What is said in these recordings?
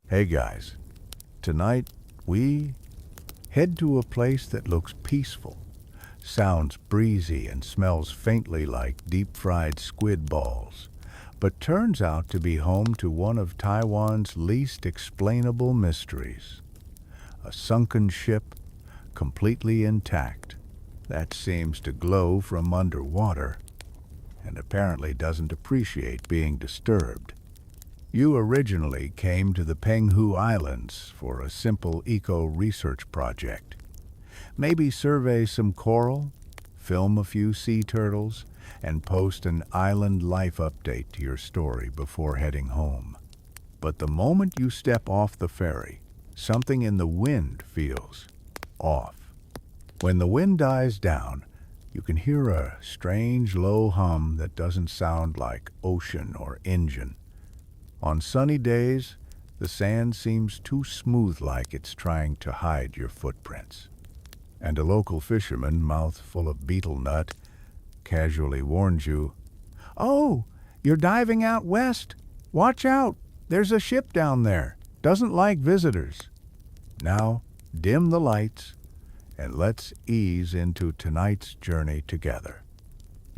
Hey guys, tonight we head to a place that looks peaceful, sounds breezy, and smells faintly like deep-fried squid balls, but turns out to be home to one of Taiwan's least explainable mysteries. A sunken ship, completely intact, that seems to glow from underwater and apparently doesn't appreciate being disturbed. You originally came to the Penghu Islands for a simple eco-research project. Maybe survey some coral, film a few sea turtles, and post an island life update to your story before heading home. But the moment you step off the ferry, something in the wind feels off. When the wind dies down, you can hear a strange low hum that doesn't sound like ocean or engine. On sunny days, the sand seems too smooth, like it's trying to hide your footprints. And a local fisherman, mouth full of beetle nut, casually warns you, "Oh, you're diving out west? Watch out! There's a ship down there. Doesn't like visitors." Now, dim the lights, and let's ease into tonight's journey together.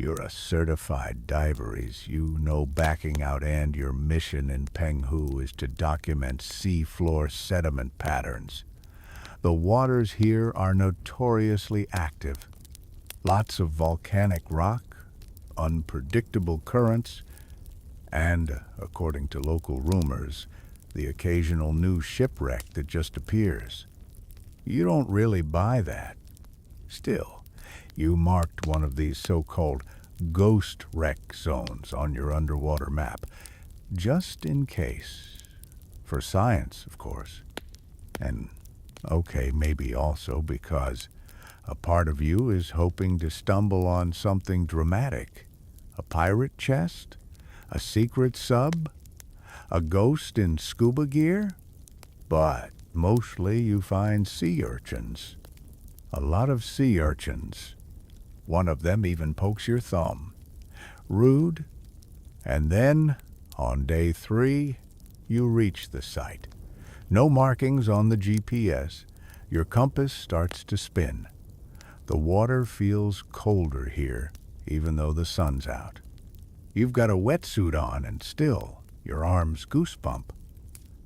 You're a certified diver, as you know backing out, and your mission in Penghu is to document seafloor sediment patterns. The waters here are notoriously active. Lots of volcanic rock, unpredictable currents, and, according to local rumors, the occasional new shipwreck that just appears. You don't really buy that. Still, you marked one of these so-called ghost wreck zones on your underwater map, just in case. For science, of course. And, okay, maybe also because a part of you is hoping to stumble on something dramatic. A pirate chest? A secret sub? A ghost in scuba gear? But mostly you find sea urchins. A lot of sea urchins. One of them even pokes your thumb. Rude. And then, on day 3, you reach the site. No markings on the GPS. Your compass starts to spin. The water feels colder here, even though the sun's out. You've got a wetsuit on, and still, your arms goosebump.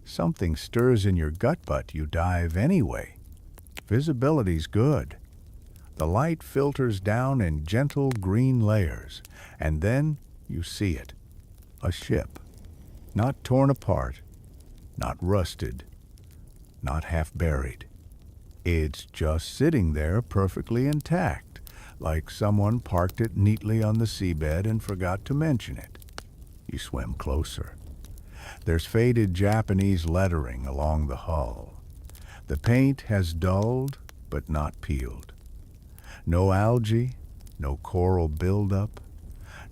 Something stirs in your gut, but you dive anyway. Visibility's good. The light filters down in gentle green layers, and then you see it. A ship. Not torn apart, not rusted, not half buried. It's just sitting there perfectly intact, like someone parked it neatly on the seabed and forgot to mention it. You swim closer. There's faded Japanese lettering along the hull. The paint has dulled, but not peeled. No algae, no coral buildup,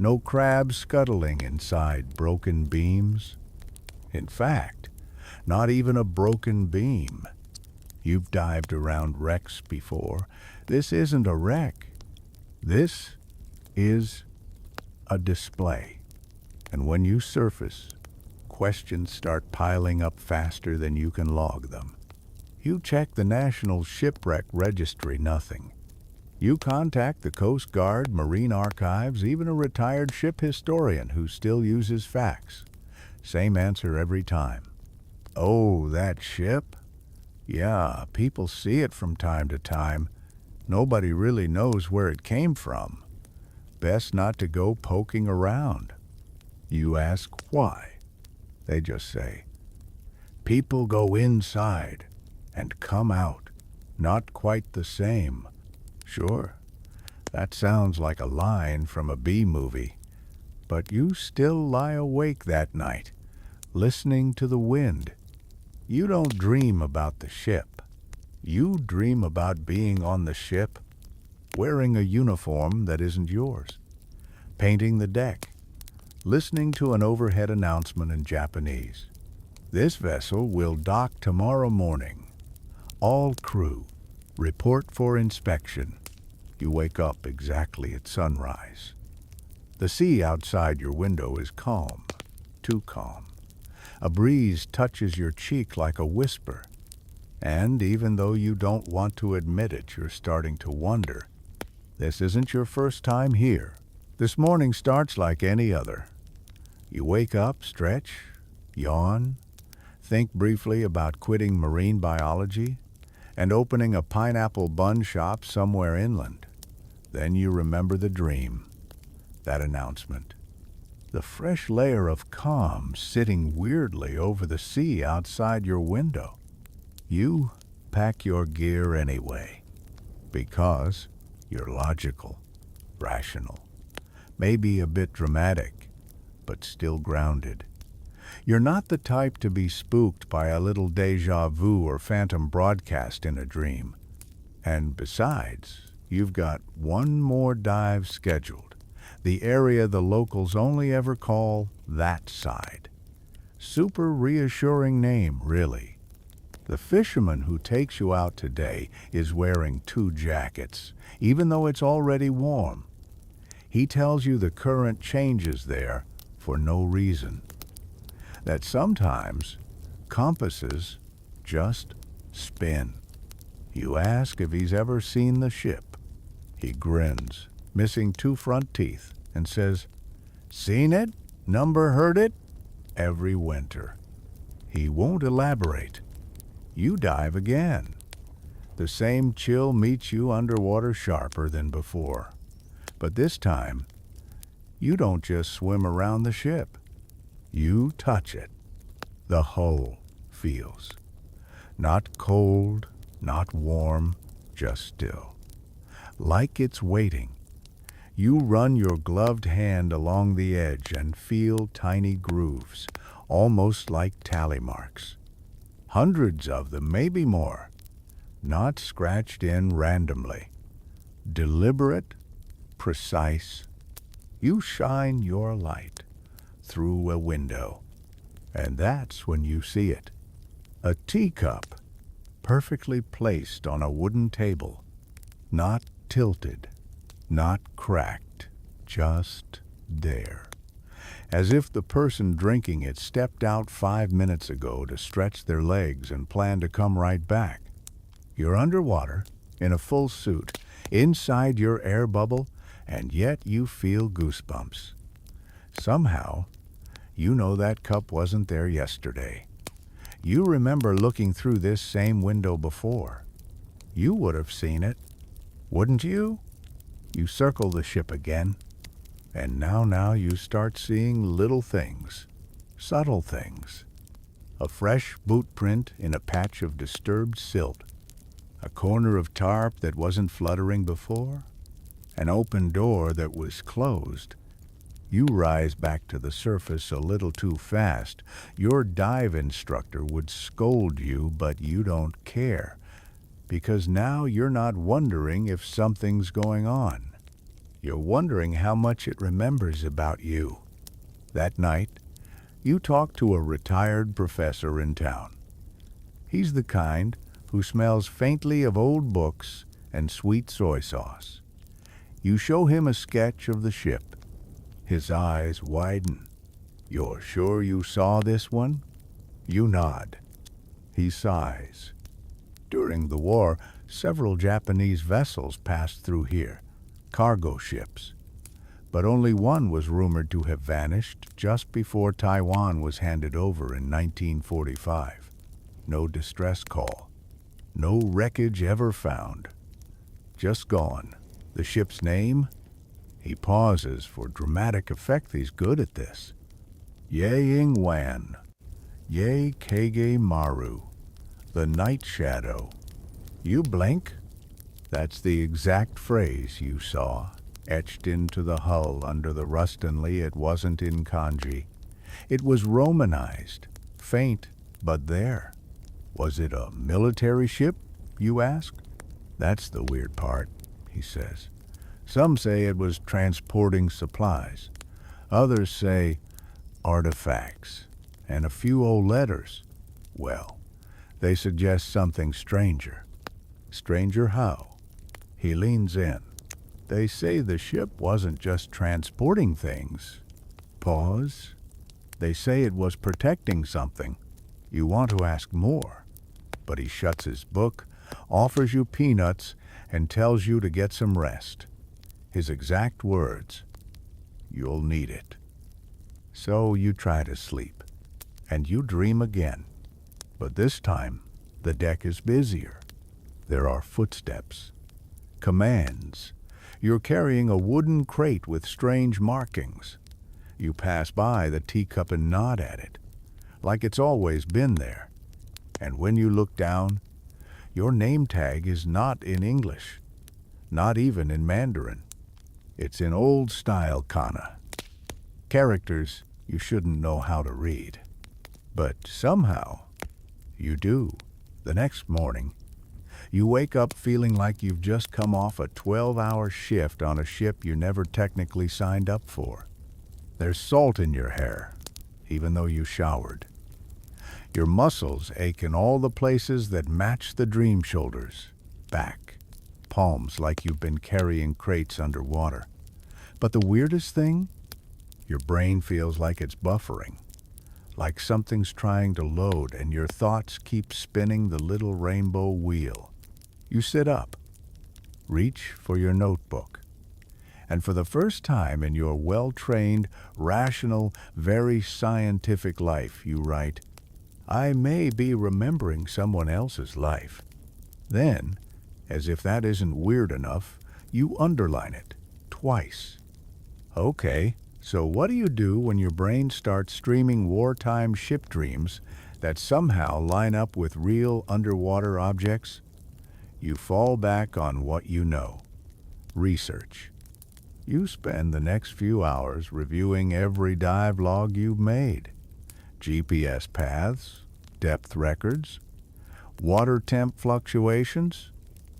no crabs scuttling inside broken beams. In fact, not even a broken beam. You've dived around wrecks before. This isn't a wreck. This is a display. And when you surface, questions start piling up faster than you can log them. You check the National Shipwreck Registry, nothing. You contact the Coast Guard, Marine Archives, even a retired ship historian who still uses fax. Same answer every time. Oh, that ship? Yeah, people see it from time to time. Nobody really knows where it came from. Best not to go poking around. You ask why. They just say, people go inside and come out. Not quite the same. Sure, that sounds like a line from a B-movie, but you still lie awake that night, listening to the wind. You don't dream about the ship. You dream about being on the ship, wearing a uniform that isn't yours, painting the deck, listening to an overhead announcement in Japanese. This vessel will dock tomorrow morning. All crew, report for inspection. You wake up exactly at sunrise. The sea outside your window is calm, too calm. A breeze touches your cheek like a whisper. And even though you don't want to admit it, you're starting to wonder. This isn't your first time here. This morning starts like any other. You wake up, stretch, yawn, think briefly about quitting marine biology and opening a pineapple bun shop somewhere inland. Then you remember the dream, that announcement. The fresh layer of calm sitting weirdly over the sea outside your window. You pack your gear anyway, because you're logical, rational, maybe a bit dramatic, but still grounded. You're not the type to be spooked by a little deja vu or phantom broadcast in a dream. And besides, you've got one more dive scheduled, the area the locals only ever call that side. Super reassuring name, really. The fisherman who takes you out today is wearing 2 jackets, even though it's already warm. He tells you the current changes there for no reason. That sometimes compasses just spin. You ask if he's ever seen the ship. He grins, missing 2 front teeth, and says, "Seen it? Number heard it?" Every winter. He won't elaborate. You dive again. The same chill meets you underwater sharper than before. But this time, you don't just swim around the ship. You touch it. The hull feels. Not cold, not warm, just still. Like it's waiting. You run your gloved hand along the edge and feel tiny grooves, almost like tally marks. Hundreds of them, maybe more. Not scratched in randomly. Deliberate, precise. You shine your light through a window, and that's when you see it. A teacup, perfectly placed on a wooden table, not tilted, not cracked, just there. As if the person drinking it stepped out 5 minutes ago to stretch their legs and plan to come right back. You're underwater, in a full suit, inside your air bubble, and yet you feel goosebumps. Somehow, you know that cup wasn't there yesterday. You remember looking through this same window before. You would have seen it, wouldn't you? You circle the ship again, and now you start seeing little things, subtle things. A fresh boot print in a patch of disturbed silt, a corner of tarp that wasn't fluttering before, an open door that was closed. You rise back to the surface a little too fast. Your dive instructor would scold you, but you don't care, because now you're not wondering if something's going on. You're wondering how much it remembers about you. That night, you talk to a retired professor in town. He's the kind who smells faintly of old books and sweet soy sauce. You show him a sketch of the ship. His eyes widen. "You're sure you saw this one?" You nod. He sighs. "During the war, several Japanese vessels passed through here, cargo ships. But only one was rumored to have vanished just before Taiwan was handed over in 1945. No distress call. No wreckage ever found. Just gone. The ship's name?" He pauses for dramatic effect. He's good at this. "Ying Wan. Ye Kage Maru. The Night Shadow." You blink. That's the exact phrase you saw, etched into the hull under the Rustanley. It wasn't in kanji. It was romanized, faint, but there. Was it a military ship, you ask? That's the weird part, he says. Some say it was transporting supplies. Others say artifacts and a few old letters. Well, they suggest something stranger. Stranger how? He leans in. They say the ship wasn't just transporting things. Pause. They say it was protecting something. You want to ask more, but he shuts his book, offers you peanuts, and tells you to get some rest. His exact words, "You'll need it." So you try to sleep, and you dream again. But this time, the deck is busier. There are footsteps, commands. You're carrying a wooden crate with strange markings. You pass by the teacup and nod at it, like it's always been there. And when you look down, your name tag is not in English, not even in Mandarin. It's in old-style kana, characters you shouldn't know how to read. But somehow, you do. The next morning, you wake up feeling like you've just come off a 12-hour shift on a ship you never technically signed up for. There's salt in your hair, even though you showered. Your muscles ache in all the places that match the dream shoulders, back, palms like you've been carrying crates underwater. But the weirdest thing? Your brain feels like it's buffering, like something's trying to load and your thoughts keep spinning the little rainbow wheel. You sit up, reach for your notebook, and for the first time in your well-trained, rational, very scientific life, you write, "I may be remembering someone else's life." Then, as if that isn't weird enough, you underline it twice. Okay, so what do you do when your brain starts streaming wartime ship dreams that somehow line up with real underwater objects? You fall back on what you know. Research. You spend the next few hours reviewing every dive log you've made. GPS paths, depth records, water temp fluctuations,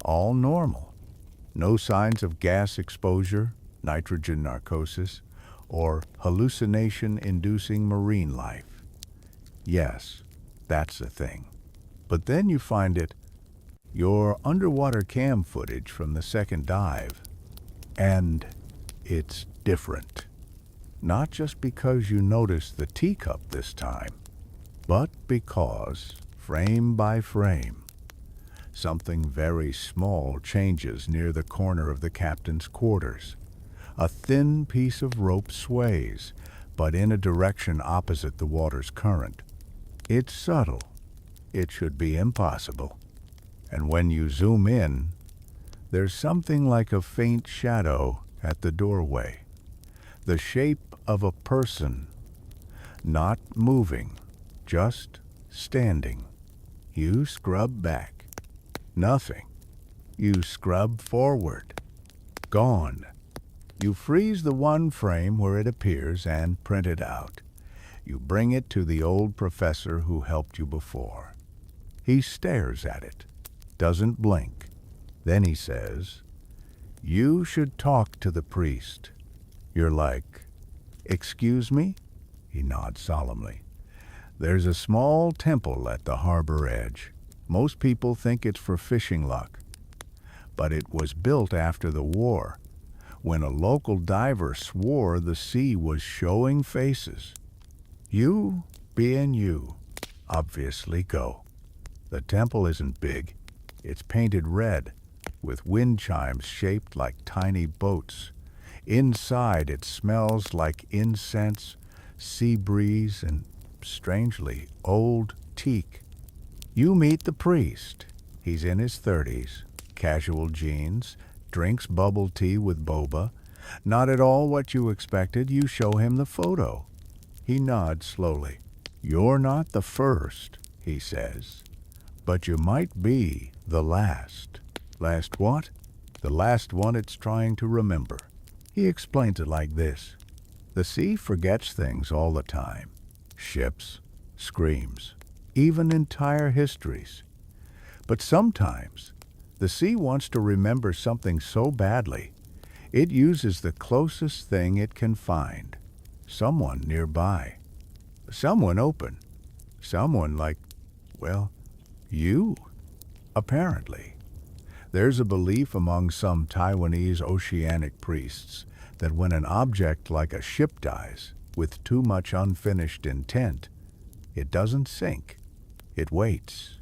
all normal. No signs of gas exposure, nitrogen narcosis, or hallucination-inducing marine life. Yes, that's the thing. But then you find it, your underwater cam footage from the second dive, and it's different. Not just because you notice the teacup this time, but because, frame by frame, something very small changes near the corner of the captain's quarters. A thin piece of rope sways, but in a direction opposite the water's current. It's subtle. It should be impossible. And when you zoom in, there's something like a faint shadow at the doorway. The shape of a person, not moving, just standing. You scrub back. Nothing. You scrub forward. Gone. You freeze the one frame where it appears and print it out. You bring it to the old professor who helped you before. He stares at it, doesn't blink. Then he says, "You should talk to the priest." You're like, "Excuse me?" He nods solemnly. "There's a small temple at the harbor edge. Most people think it's for fishing luck. But it was built after the war, when a local diver swore the sea was showing faces. You, being you, obviously go. The temple isn't big. It's painted red, with wind chimes shaped like tiny boats. Inside it smells like incense, sea breeze, and, strangely, old teak. You meet the priest. He's in his 30s, casual jeans, drinks bubble tea with boba. Not at all what you expected. You show him the photo. He nods slowly. "You're not the first," he says, "but you might be the last." Last what? The last one it's trying to remember. He explains it like this. The sea forgets things all the time. Ships, screams, even entire histories. But sometimes the sea wants to remember something so badly, it uses the closest thing it can find. Someone nearby. Someone open. Someone like, well, you, apparently. There's a belief among some Taiwanese oceanic priests that when an object like a ship dies, with too much unfinished intent, it doesn't sink. It waits.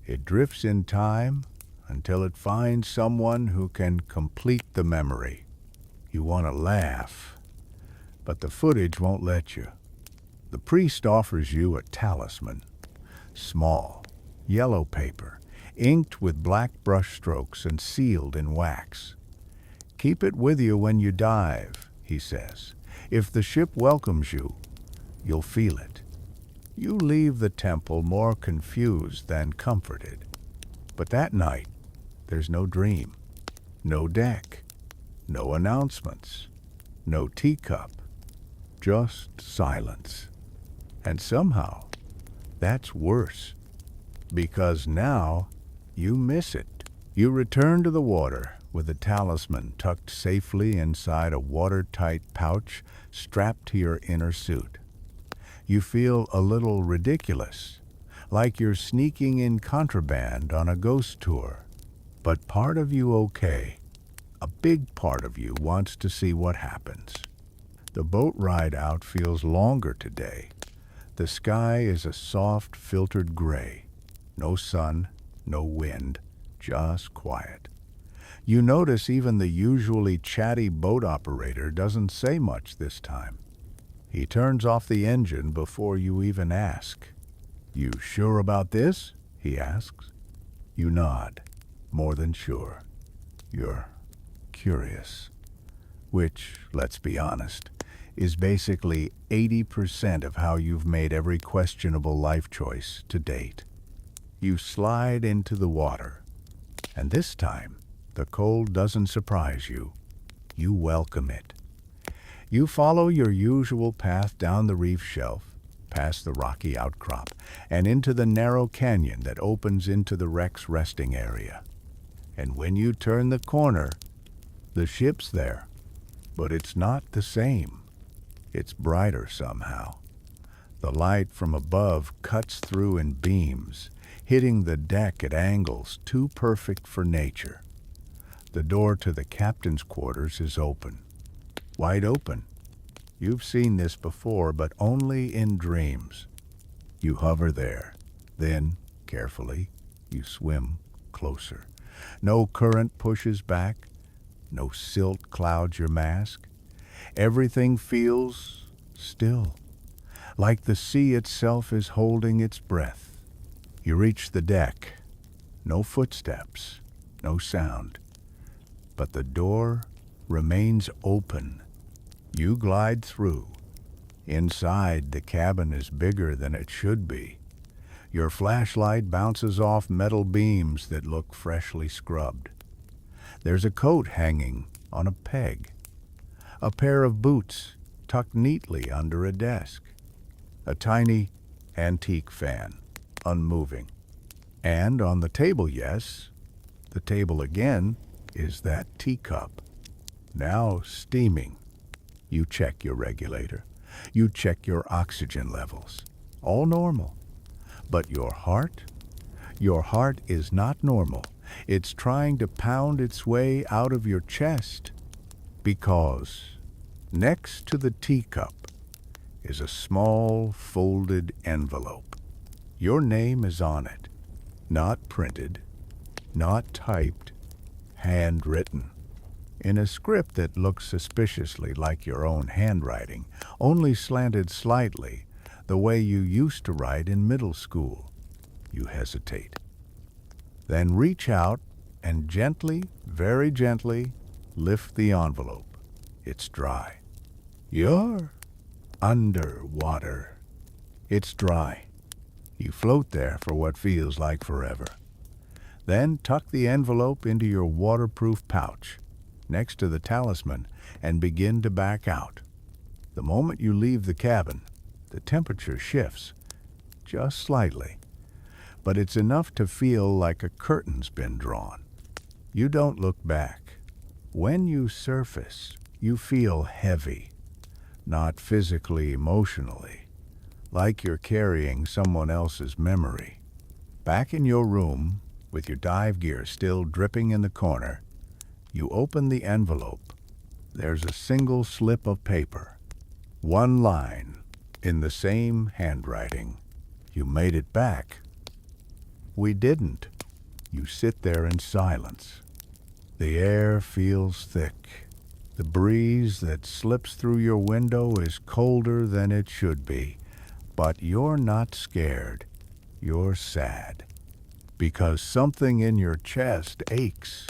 It drifts in time until it finds someone who can complete the memory. You want to laugh, but the footage won't let you. The priest offers you a talisman. Small, yellow paper, inked with black brush strokes and sealed in wax. Keep it with you when you dive, he says. If the ship welcomes you, you'll feel it. You leave the temple more confused than comforted. But that night, there's no dream, no deck, no announcements, no teacup, just silence. And somehow, that's worse, because now you miss it. You return to the water with the talisman tucked safely inside a watertight pouch strapped to your inner suit. You feel a little ridiculous, like you're sneaking in contraband on a ghost tour. But part of you okay. A big part of you wants to see what happens. The boat ride out feels longer today. The sky is a soft, filtered gray. No sun, no wind, just quiet. You notice even the usually chatty boat operator doesn't say much this time. He turns off the engine before you even ask. "You sure about this?" he asks. You nod, more than sure. You're curious. Which, let's be honest, is basically 80% of how you've made every questionable life choice to date. You slide into the water, and this time, the cold doesn't surprise you. You welcome it. You follow your usual path down the reef shelf, past the rocky outcrop, and into the narrow canyon that opens into the wreck's resting area. And when you turn the corner, the ship's there. But it's not the same. It's brighter somehow. The light from above cuts through in beams, hitting the deck at angles too perfect for nature. The door to the captain's quarters is open. Wide open. You've seen this before, but only in dreams. You hover there. Then, carefully, you swim closer. No current pushes back. No silt clouds your mask. Everything feels still, like the sea itself is holding its breath. You reach the deck. No footsteps, no sound. But the door remains open. You glide through. Inside, the cabin is bigger than it should be. Your flashlight bounces off metal beams that look freshly scrubbed. There's a coat hanging on a peg. A pair of boots tucked neatly under a desk. A tiny antique fan, unmoving. And on the table, yes, the table again, is that teacup, now steaming. You check your regulator. You check your oxygen levels. All normal. But your heart? Your heart is not normal. It's trying to pound its way out of your chest. Because next to the teacup is a small folded envelope. Your name is on it. Not printed, not typed, handwritten. In a script that looks suspiciously like your own handwriting, only slanted slightly, the way you used to write in middle school. You hesitate. Then reach out and gently, very gently, lift the envelope. It's dry. You're underwater. It's dry. You float there for what feels like forever. Then tuck the envelope into your waterproof pouch next to the talisman and begin to back out. The moment you leave the cabin, the temperature shifts, just slightly, but it's enough to feel like a curtain's been drawn. You don't look back. When you surface, you feel heavy, not physically, emotionally, like you're carrying someone else's memory. Back in your room, with your dive gear still dripping in the corner, you open the envelope. There's a single slip of paper. One line, in the same handwriting. You made it back. We didn't. You sit there in silence. The air feels thick. The breeze that slips through your window is colder than it should be. But you're not scared. You're sad. Because something in your chest aches.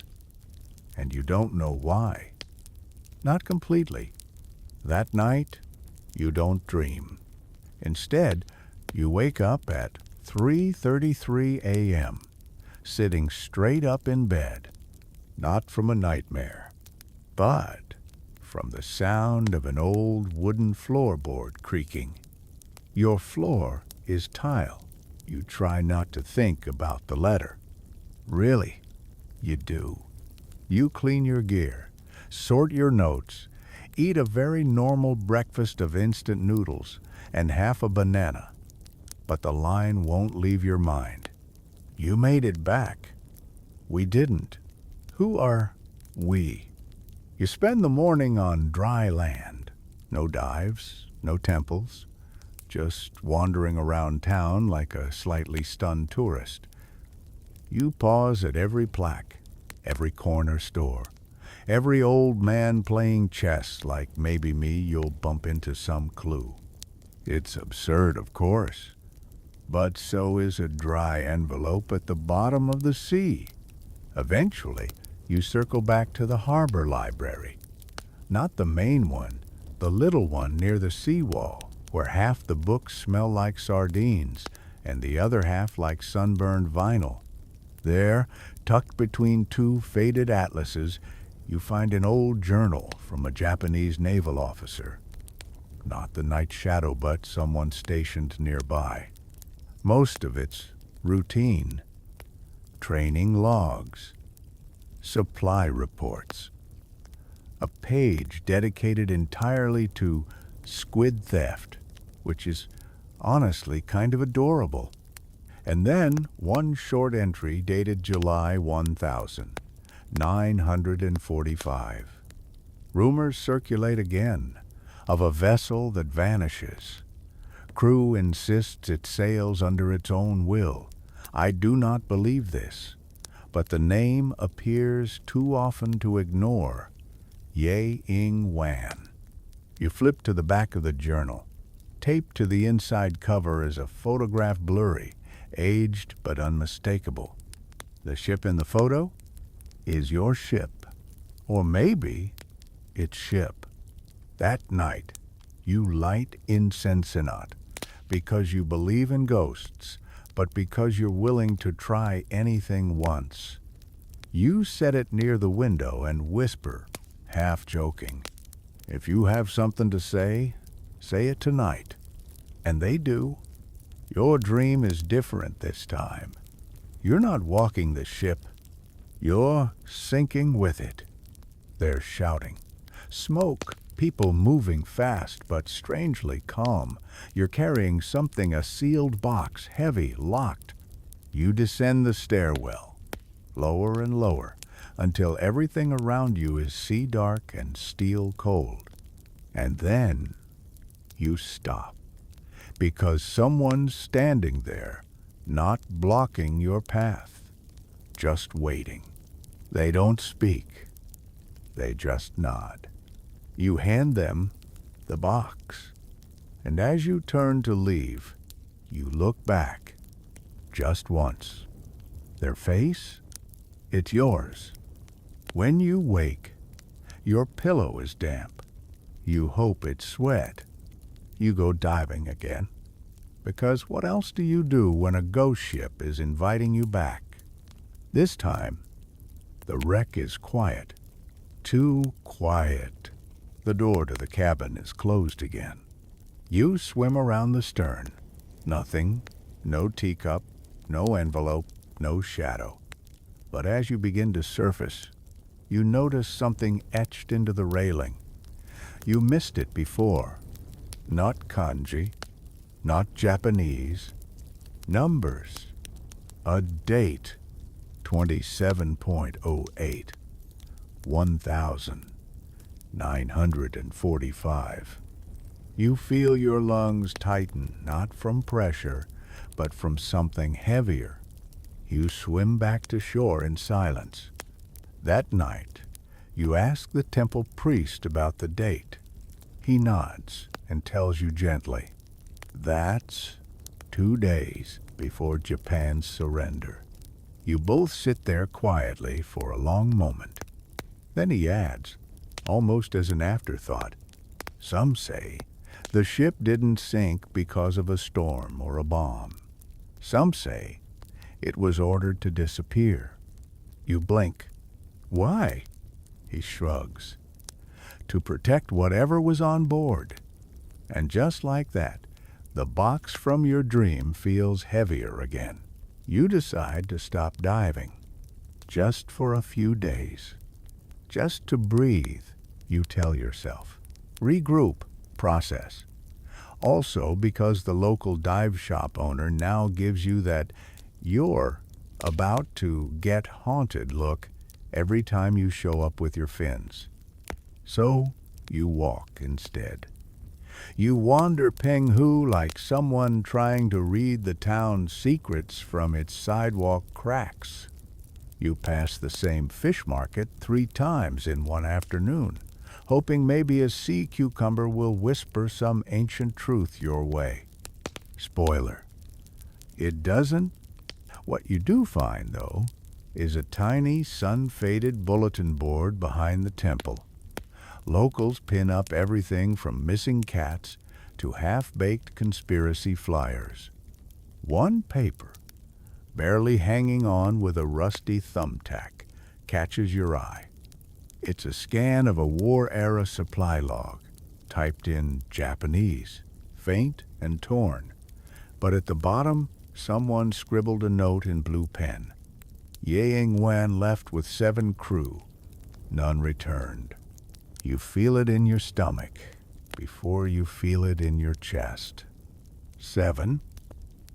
And you don't know why. Not completely. That night, you don't dream. Instead, you wake up at 3:33 a.m., sitting straight up in bed, not from a nightmare, but from the sound of an old wooden floorboard creaking. Your floor is tile. You try not to think about the letter. Really, you do. You clean your gear, sort your notes, eat a very normal breakfast of instant noodles and half a banana. But the line won't leave your mind. You made it back. We didn't. Who are we? You spend the morning on dry land. No dives, no temples, just wandering around town like a slightly stunned tourist. You pause at every plaque, every corner store, every old man playing chess like maybe you'll bump into some clue. It's absurd, of course, but so is a dry envelope at the bottom of the sea. Eventually, you circle back to the harbor library. Not the main one, the little one near the seawall, where half the books smell like sardines and the other half like sunburned vinyl. There, tucked between two faded atlases, you find an old journal from a Japanese naval officer. Not the night shadow, but someone stationed nearby. Most of it's routine. Training logs. Supply reports. A page dedicated entirely to squid theft, which is honestly kind of adorable. And then one short entry dated July 1945. Rumors circulate again of a vessel that vanishes. Crew insists it sails under its own will. I do not believe this, but the name appears too often to ignore. Ye Ing Wan. You flip to the back of the journal. Taped to the inside cover is a photograph blurry, aged but unmistakable. The ship in the photo is your ship. Or maybe it's ship. That night, you light incense not because you believe in ghosts, but because you're willing to try anything once. You set it near the window and whisper, half joking, "If you have something to say it tonight." And they do. Your dream is different this time. You're not walking the ship. You're sinking with it. They're shouting. Smoke, people moving fast but strangely calm. You're carrying something, a sealed box, heavy, locked. You descend the stairwell, lower and lower, until everything around you is sea dark and steel cold. And then you stop, because someone's standing there, not blocking your path, just waiting. They don't speak. They just nod. You hand them the box, and as you turn to leave, you look back, just once. Their face? It's yours. When you wake, your pillow is damp. You hope it's sweat. You go diving again. Because what else do you do when a ghost ship is inviting you back? This time, the wreck is quiet. Too quiet. The door to the cabin is closed again. You swim around the stern. Nothing. No teacup. No envelope. No shadow. But as you begin to surface, you notice something etched into the railing. You missed it before. Not kanji, not Japanese. Numbers. A date. 27.08. 1945. You feel your lungs tighten, not from pressure, but from something heavier. You swim back to shore in silence. That night, you ask the temple priest about the date. He nods and tells you gently, "That's 2 days before Japan's surrender." You both sit there quietly for a long moment. Then he adds, almost as an afterthought, "Some say the ship didn't sink because of a storm or a bomb. Some say it was ordered to disappear." You blink. "Why?" He shrugs. "To protect whatever was on board." And just like that, the box from your dream feels heavier again. You decide to stop diving, just for a few days. Just to breathe, you tell yourself. Regroup, process. Also because the local dive shop owner now gives you that you're about to get haunted look every time you show up with your fins. So you walk instead. You wander Penghu like someone trying to read the town's secrets from its sidewalk cracks. You pass the same fish market 3 times in one afternoon, hoping maybe a sea cucumber will whisper some ancient truth your way. Spoiler: it doesn't. What you do find, though, is a tiny sun-faded bulletin board behind the temple. Locals pin up everything from missing cats to half-baked conspiracy flyers. One paper, barely hanging on with a rusty thumbtack, catches your eye. It's a scan of a war-era supply log, typed in Japanese, faint and torn. But at the bottom, someone scribbled a note in blue pen. Yang Wan left with 7 crew. None returned. You feel it in your stomach before you feel it in your chest. 7.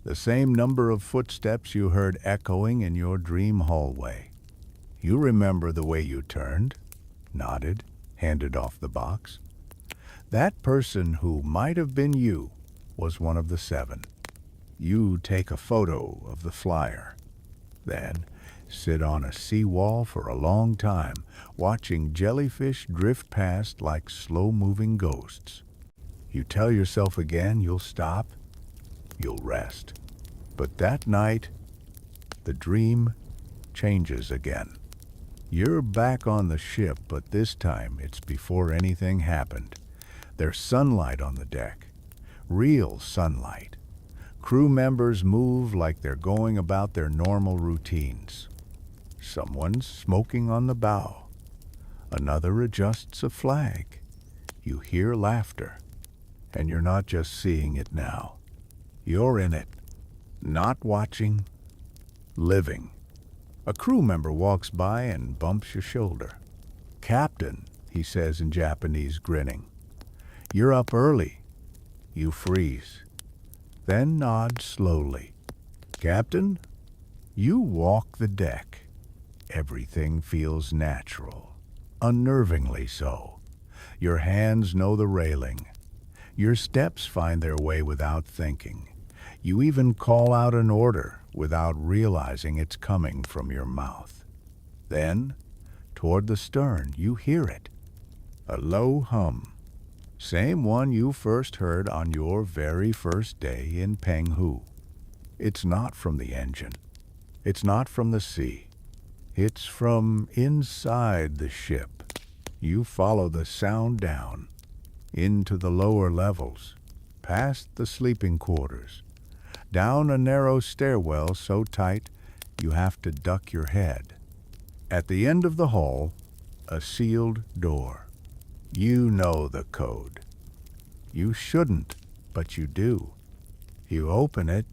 The same number of footsteps you heard echoing in your dream hallway. You remember the way you turned, nodded, handed off the box. That person who might have been you was one of the 7. You take a photo of the flyer. Then sit on a seawall for a long time, watching jellyfish drift past like slow-moving ghosts. You tell yourself again you'll stop, you'll rest. But that night, the dream changes again. You're back on the ship, but this time it's before anything happened. There's sunlight on the deck, real sunlight. Crew members move like they're going about their normal routines. Someone's smoking on the bow. Another adjusts a flag. You hear laughter. And you're not just seeing it now. You're in it. Not watching, living. A crew member walks by and bumps your shoulder. "Captain," he says in Japanese, grinning. "You're up early." You freeze. Then nod slowly. "Captain?" You walk the deck. Everything feels natural, unnervingly so. Your hands know the railing. Your steps find their way without thinking. You even call out an order without realizing it's coming from your mouth. Then, toward the stern, you hear it. A low hum. Same one you first heard on your very first day in Penghu. It's not from the engine. It's not from the sea. It's from inside the ship. You follow the sound down, into the lower levels, past the sleeping quarters, down a narrow stairwell so tight you have to duck your head. At the end of the hall, a sealed door. You know the code. You shouldn't, but you do. You open it,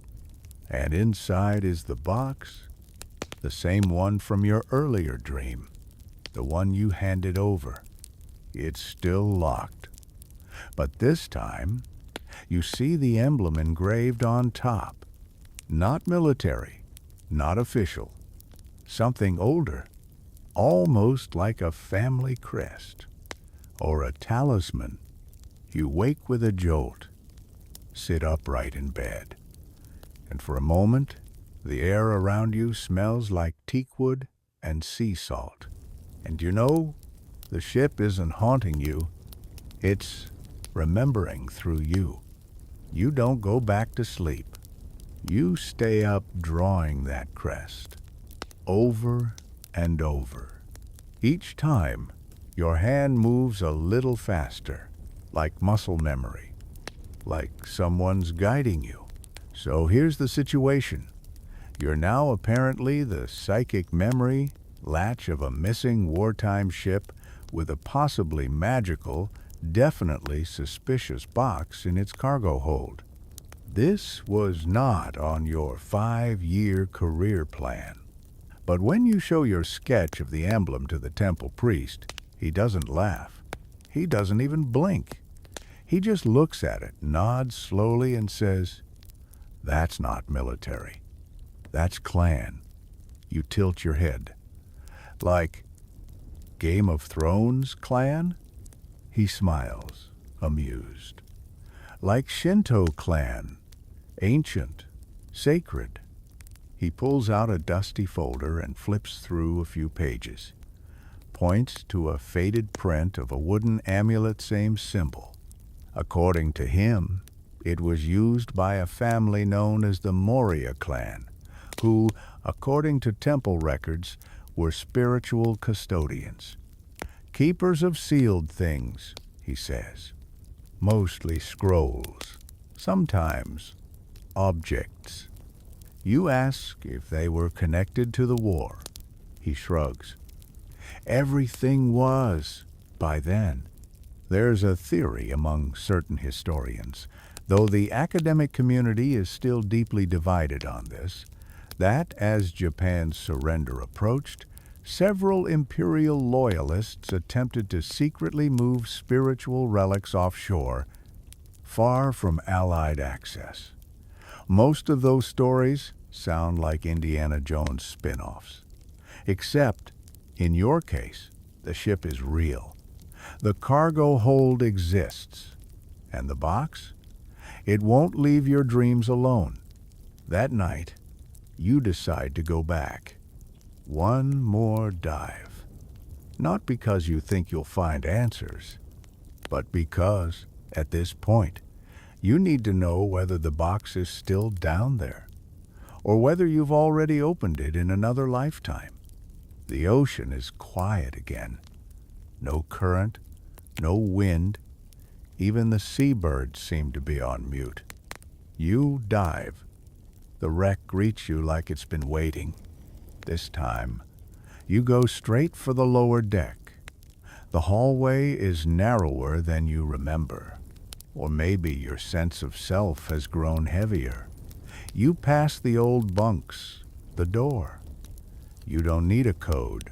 and inside is the box, the same one from your earlier dream, the one you handed over. It's still locked. But this time, you see the emblem engraved on top. Not military, not official. Something older, almost like a family crest or a talisman. You wake with a jolt, sit upright in bed, and for a moment, the air around you smells like teakwood and sea salt. And you know, the ship isn't haunting you, it's remembering through you. You don't go back to sleep. You stay up drawing that crest, over and over. Each time, your hand moves a little faster, like muscle memory, like someone's guiding you. So here's the situation. You're now apparently the psychic memory latch of a missing wartime ship with a possibly magical, definitely suspicious box in its cargo hold. This was not on your 5-year career plan. But when you show your sketch of the emblem to the temple priest, he doesn't laugh. He doesn't even blink. He just looks at it, nods slowly, and says, "That's not military. That's clan." You tilt your head. Like, Game of Thrones clan? He smiles, amused. Like Shinto clan, ancient, sacred. He pulls out a dusty folder and flips through a few pages, points to a faded print of a wooden amulet same symbol. According to him, it was used by a family known as the Moria clan, who, according to temple records, were spiritual custodians. Keepers of sealed things, he says. Mostly scrolls, sometimes objects. You ask if they were connected to the war. He shrugs. Everything was, by then. There's a theory among certain historians, though the academic community is still deeply divided on this, that as Japan's surrender approached, several imperial loyalists attempted to secretly move spiritual relics offshore, far from Allied access. Most of those stories sound like Indiana Jones spin-offs. Except, in your case, the ship is real. The cargo hold exists. And the box? It won't leave your dreams alone. That night, you decide to go back. One more dive. Not because you think you'll find answers, but because, at this point, you need to know whether the box is still down there, or whether you've already opened it in another lifetime. The ocean is quiet again. No current, no wind. Even the seabirds seem to be on mute. You dive. The wreck greets you like it's been waiting. This time, you go straight for the lower deck. The hallway is narrower than you remember. Or maybe your sense of self has grown heavier. You pass the old bunks, the door. You don't need a code.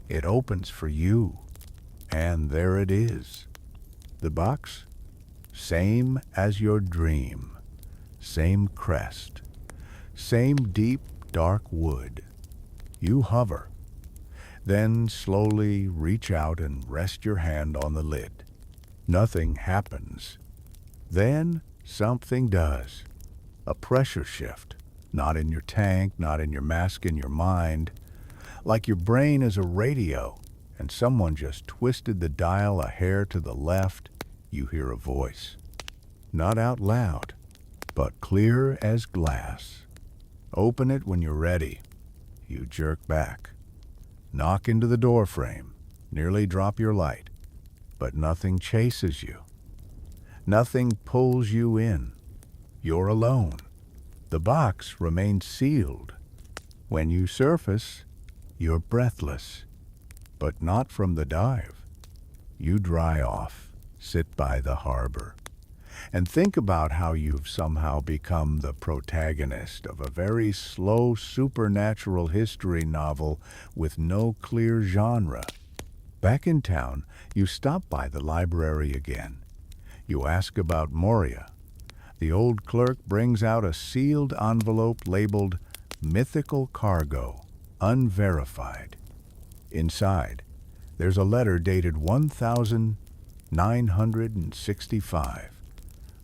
It opens for you. And there it is. The box? Same as your dream. Same crest. Same deep, dark wood. You hover. Then slowly reach out and rest your hand on the lid. Nothing happens. Then something does. A pressure shift. Not in your tank, not in your mask, in your mind. Like your brain is a radio, and someone just twisted the dial a hair to the left. You hear a voice. Not out loud, but clear as glass. Open it when you're ready. You jerk back. Knock into the door frame. Nearly drop your light. But nothing chases you. Nothing pulls you in. You're alone. The box remains sealed. When you surface, you're breathless. But not from the dive. You dry off, sit by the harbor, and think about how you've somehow become the protagonist of a very slow supernatural history novel with no clear genre. Back in town, you stop by the library again. You ask about Moria. The old clerk brings out a sealed envelope labeled Mythical Cargo, Unverified. Inside, there's a letter dated 1000. 965,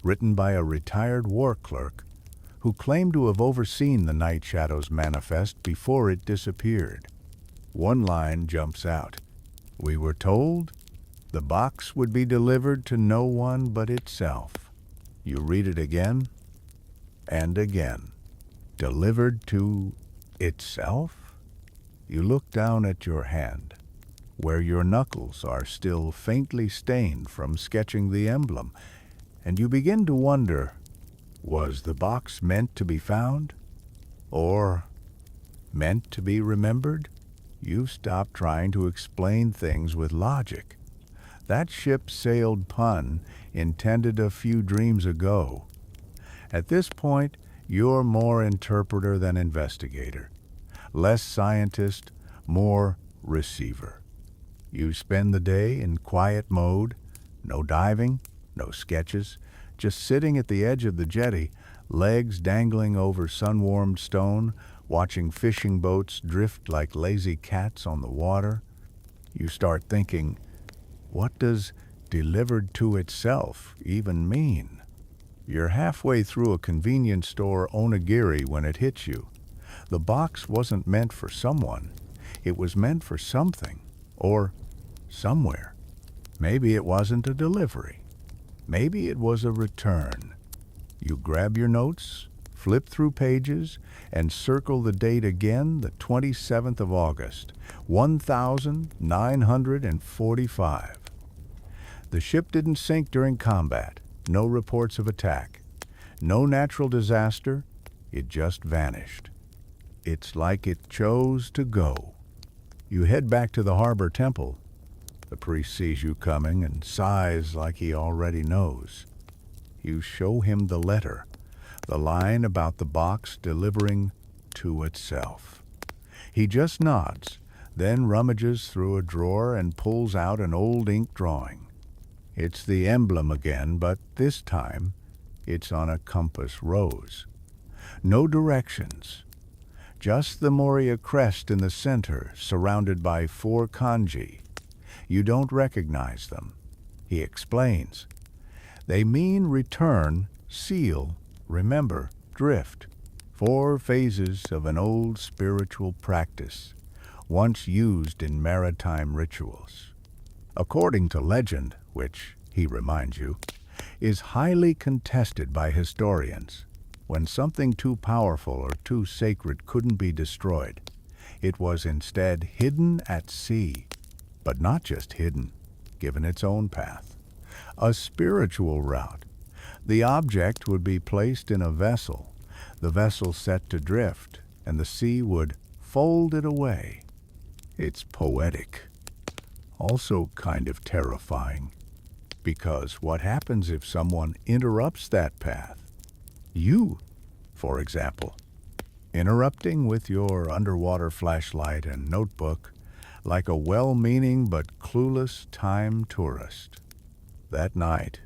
written by a retired war clerk who claimed to have overseen the Night Shadow's manifest before it disappeared. One line jumps out. We were told the box would be delivered to no one but itself. You read it again and again. Delivered to itself? You look down at your hand, where your knuckles are still faintly stained from sketching the emblem, and you begin to wonder, was the box meant to be found? Or meant to be remembered? You stop trying to explain things with logic. That ship sailed pun intended a few dreams ago. At this point, you're more interpreter than investigator, less scientist, more receiver. You spend the day in quiet mode, no diving, no sketches, just sitting at the edge of the jetty, legs dangling over sun-warmed stone, watching fishing boats drift like lazy cats on the water. You start thinking, what does delivered to itself even mean? You're halfway through a convenience store onigiri when it hits you. The box wasn't meant for someone. It was meant for something, or somewhere. Maybe it wasn't a delivery. Maybe it was a return. You grab your notes, flip through pages, and circle the date again, the 27th of August, 1945. The ship didn't sink during combat. No reports of attack. No natural disaster. It just vanished. It's like it chose to go. You head back to the harbor temple. The priest sees you coming and sighs like he already knows. You show him the letter, the line about the box delivering to itself. He just nods, then rummages through a drawer and pulls out an old ink drawing. It's the emblem again, but this time it's on a compass rose. No directions. Just the Moria crest in the center, surrounded by 4 kanji. You don't recognize them. He explains. They mean return, seal, remember, drift. 4 phases of an old spiritual practice, once used in maritime rituals. According to legend, which, he reminds you, is highly contested by historians, when something too powerful or too sacred couldn't be destroyed, it was instead hidden at sea, but not just hidden, given its own path. A spiritual route. The object would be placed in a vessel, the vessel set to drift, and the sea would fold it away. It's poetic. Also kind of terrifying, because what happens if someone interrupts that path? You, for example, interrupting with your underwater flashlight and notebook like a well-meaning but clueless time tourist. That night,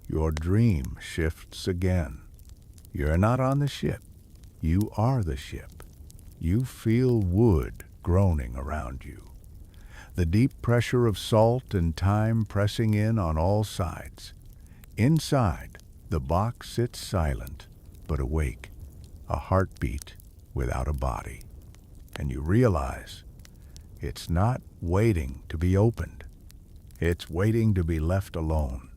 your dream shifts again. You're not on the ship. You are the ship. You feel wood groaning around you. The deep pressure of salt and time pressing in on all sides. Inside, the box sits silent, but awake, a heartbeat without a body. And you realize it's not waiting to be opened. It's waiting to be left alone.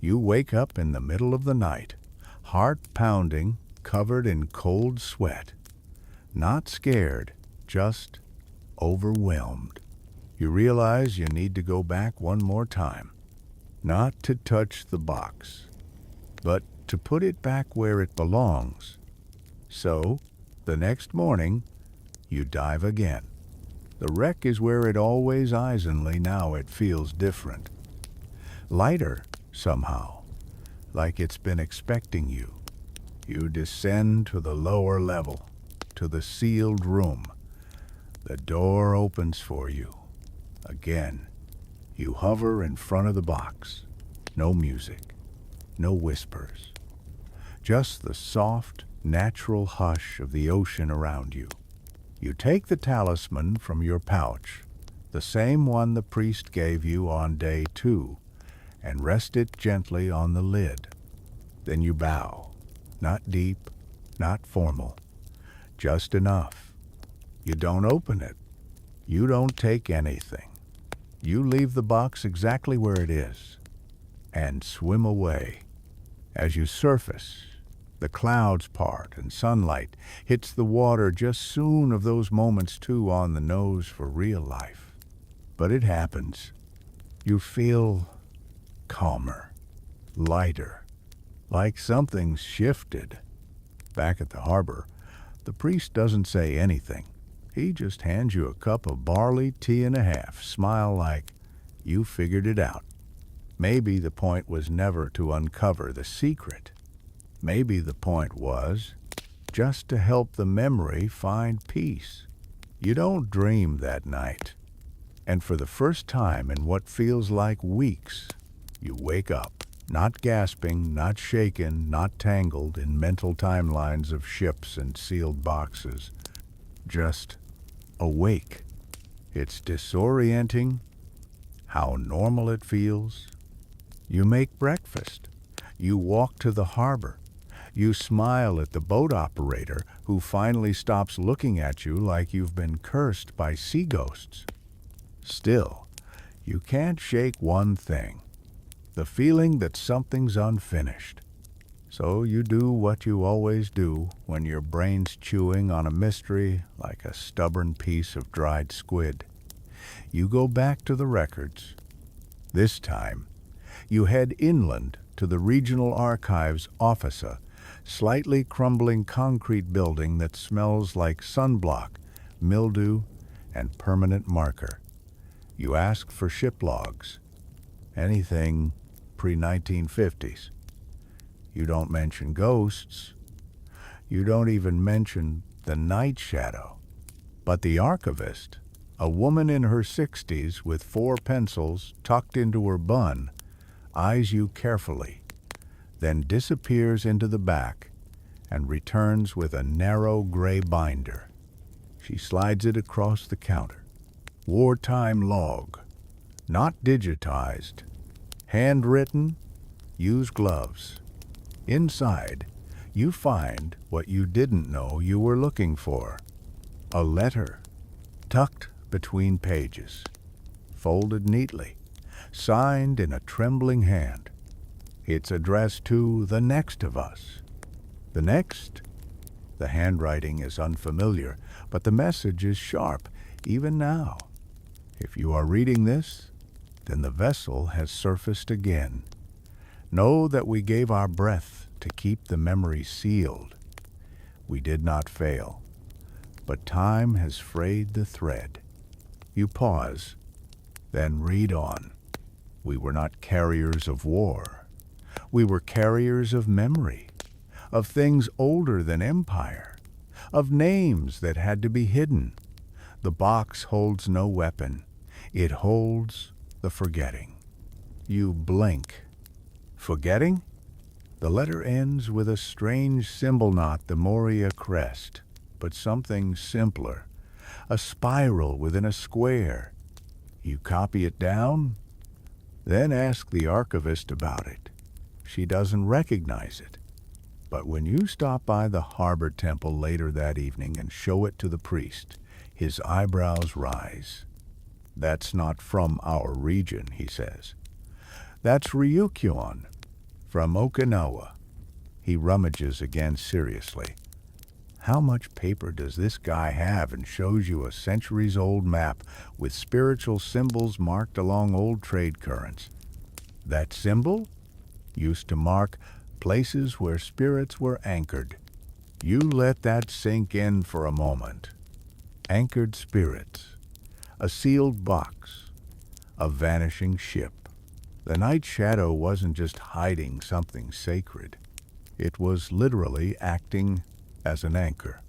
You wake up in the middle of the night, heart pounding, covered in cold sweat. Not scared, just overwhelmed. You realize you need to go back one more time, not to touch the box, but to put it back where it belongs. So, the next morning, you dive again. The wreck is where it always is, only now it feels different. Lighter, somehow, like it's been expecting you. You descend to the lower level, to the sealed room. The door opens for you. Again, you hover in front of the box. No music, no whispers. Just the soft, natural hush of the ocean around you. You take the talisman from your pouch, the same one the priest gave you on day 2, and rest it gently on the lid. Then you bow, not deep, not formal, just enough. You don't open it. You don't take anything. You leave the box exactly where it is and swim away. As you surface, the clouds part and sunlight hits the water just soon of those moments too on the nose for real life. But it happens. You feel calmer, lighter, like something's shifted. Back at the harbor, the priest doesn't say anything. He just hands you a cup of barley tea and a half, smile like, you figured it out. Maybe the point was never to uncover the secret. Maybe the point was just to help the memory find peace. You don't dream that night. And for the first time in what feels like weeks, you wake up, not gasping, not shaken, not tangled in mental timelines of ships and sealed boxes. Just awake. It's disorienting, how normal it feels. You make breakfast. You walk to the harbor. You smile at the boat operator who finally stops looking at you like you've been cursed by sea ghosts. Still, you can't shake one thing, the feeling that something's unfinished. So you do what you always do when your brain's chewing on a mystery like a stubborn piece of dried squid. You go back to the records. This time, you head inland to the Regional Archives office, a slightly crumbling concrete building that smells like sunblock, mildew, and permanent marker. You ask for ship logs, anything pre-1950s. You don't mention ghosts. You don't even mention the night shadow. But the archivist, a woman in her 60s with 4 pencils tucked into her bun, eyes you carefully, then disappears into the back and returns with a narrow gray binder. She slides it across the counter. Wartime log, not digitized, handwritten, use gloves. Inside, you find what you didn't know you were looking for. A letter, tucked between pages, folded neatly, signed in a trembling hand. It's addressed to the next of us. The next? The handwriting is unfamiliar, but the message is sharp, even now. If you are reading this, then the vessel has surfaced again. Know that we gave our breath to keep the memory sealed. We did not fail, but time has frayed the thread. You pause, then read on. We were not carriers of war. We were carriers of memory, of things older than empire, of names that had to be hidden. The box holds no weapon. It holds the forgetting. You blink. Forgetting? The letter ends with a strange symbol knot, the Moria Crest, but something simpler. A spiral within a square. You copy it down, then ask the archivist about it. She doesn't recognize it. But when you stop by the harbor temple later that evening and show it to the priest, his eyebrows rise. That's not from our region, he says. That's Ryukyuan, from Okinawa. He rummages again seriously. How much paper does this guy have, and shows you a centuries-old map with spiritual symbols marked along old trade currents. That symbol used to mark places where spirits were anchored. You let that sink in for a moment. Anchored spirits, a sealed box, a vanishing ship. The night shadow wasn't just hiding something sacred. It was literally acting as an anchor.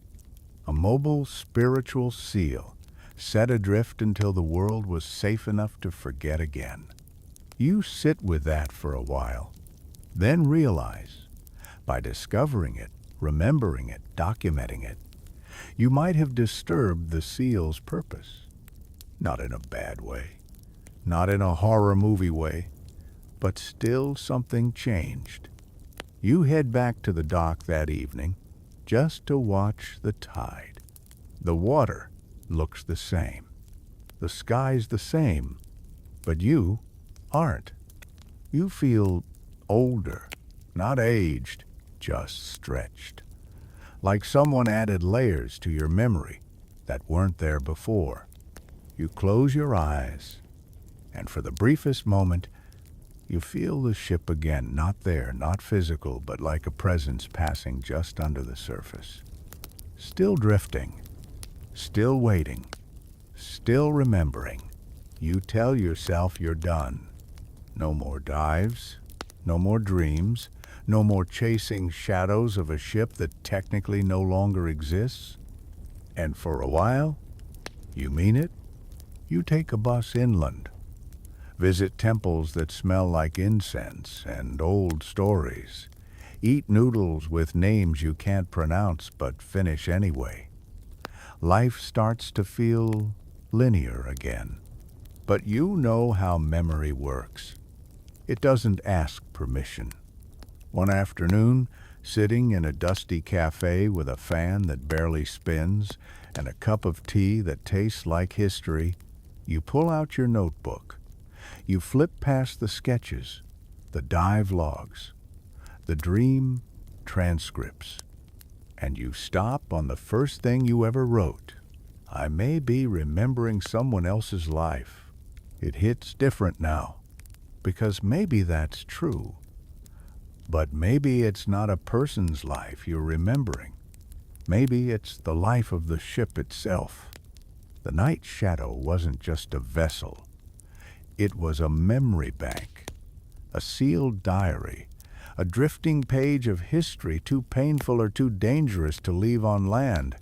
A mobile spiritual seal, set adrift until the world was safe enough to forget again. You sit with that for a while, then realize, by discovering it, remembering it, documenting it, you might have disturbed the seal's purpose. Not in a bad way, not in a horror movie way, But still something changed. You head back to the dock that evening just to watch the tide. The water looks the same. The sky's the same, but you aren't. You feel older, not aged, just stretched. Like someone added layers to your memory that weren't there before. You close your eyes, and for the briefest moment, you feel the ship again, not there, not physical, but like a presence passing just under the surface. Still drifting, still waiting, still remembering. You tell yourself you're done. No more dives, no more dreams, no more chasing shadows of a ship that technically no longer exists. And for a while, you mean it, you take a bus inland. Visit temples that smell like incense and old stories. Eat noodles with names you can't pronounce but finish anyway. Life starts to feel linear again. But you know how memory works. It doesn't ask permission. One afternoon, sitting in a dusty cafe with a fan that barely spins and a cup of tea that tastes like history, you pull out your notebook. You flip past the sketches, the dive logs, the dream transcripts, and you stop on the first thing you ever wrote. I may be remembering someone else's life. It hits different now, because maybe that's true. But maybe it's not a person's life you're remembering. Maybe it's the life of the ship itself. The night shadow wasn't just a vessel. It was a memory bank, a sealed diary, a drifting page of history too painful or too dangerous to leave on land.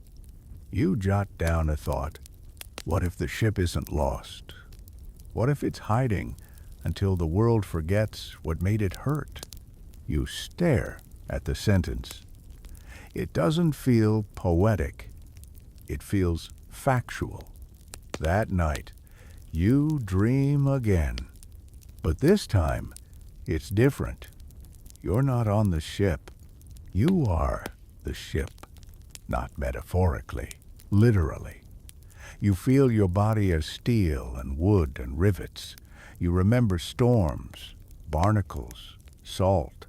You jot down a thought. What if the ship isn't lost? What if it's hiding until the world forgets what made it hurt? You stare at the sentence. It doesn't feel poetic. It feels factual. That night, you dream again. But this time, it's different. You're not on the ship. You are the ship. Not metaphorically, literally. You feel your body as steel and wood and rivets. You remember storms, barnacles, salt.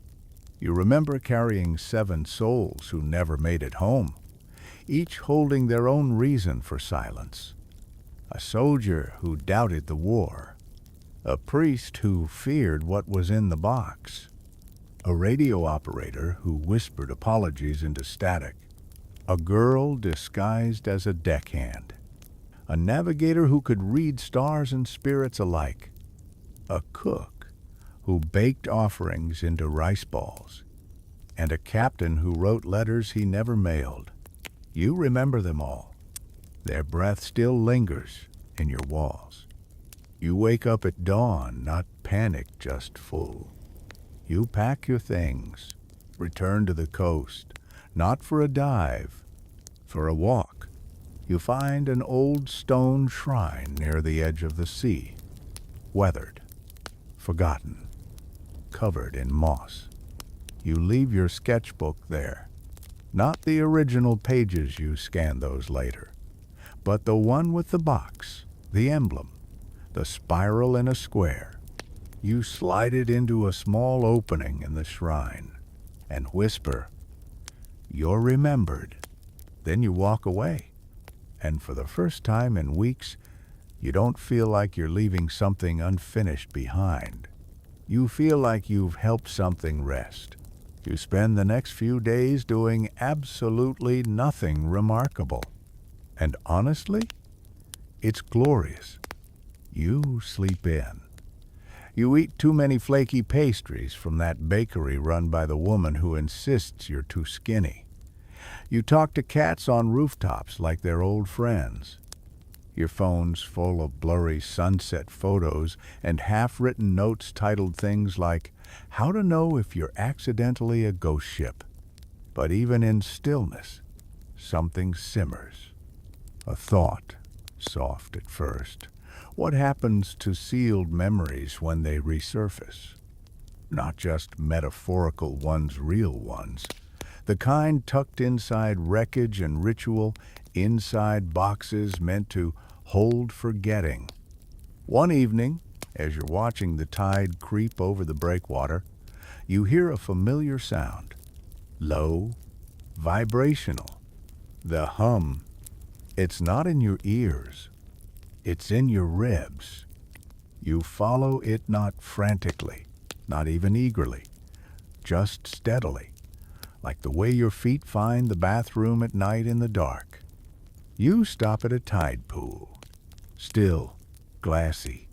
You remember carrying 7 souls who never made it home, each holding their own reason for silence. A soldier who doubted the war, a priest who feared what was in the box, a radio operator who whispered apologies into static, a girl disguised as a deckhand, a navigator who could read stars and spirits alike, a cook who baked offerings into rice balls, and a captain who wrote letters he never mailed. You remember them all. Their breath still lingers in your walls. You wake up at dawn, not panicked, just full. You pack your things, return to the coast, not for a dive, for a walk. You find an old stone shrine near the edge of the sea, weathered, forgotten, covered in moss. You leave your sketchbook there, not the original pages you scan those later, but the one with the box, the emblem, the spiral in a square. You slide it into a small opening in the shrine and whisper, "You're remembered." Then you walk away, and for the first time in weeks, you don't feel like you're leaving something unfinished behind. You feel like you've helped something rest. You spend the next few days doing absolutely nothing remarkable. And honestly, it's glorious. You sleep in. You eat too many flaky pastries from that bakery run by the woman who insists you're too skinny. You talk to cats on rooftops like they're old friends. Your phone's full of blurry sunset photos and half-written notes titled things like, "How to know if you're accidentally a ghost ship." But even in stillness, something simmers. A thought, soft at first. What happens to sealed memories when they resurface? Not just metaphorical ones, real ones. The kind tucked inside wreckage and ritual, inside boxes meant to hold forgetting. One evening, as you're watching the tide creep over the breakwater, you hear a familiar sound. Low, vibrational. The hum. It's not in your ears. It's in your ribs. You follow it not frantically, not even eagerly, just steadily, like the way your feet find the bathroom at night in the dark. You stop at a tide pool. Still, glassy,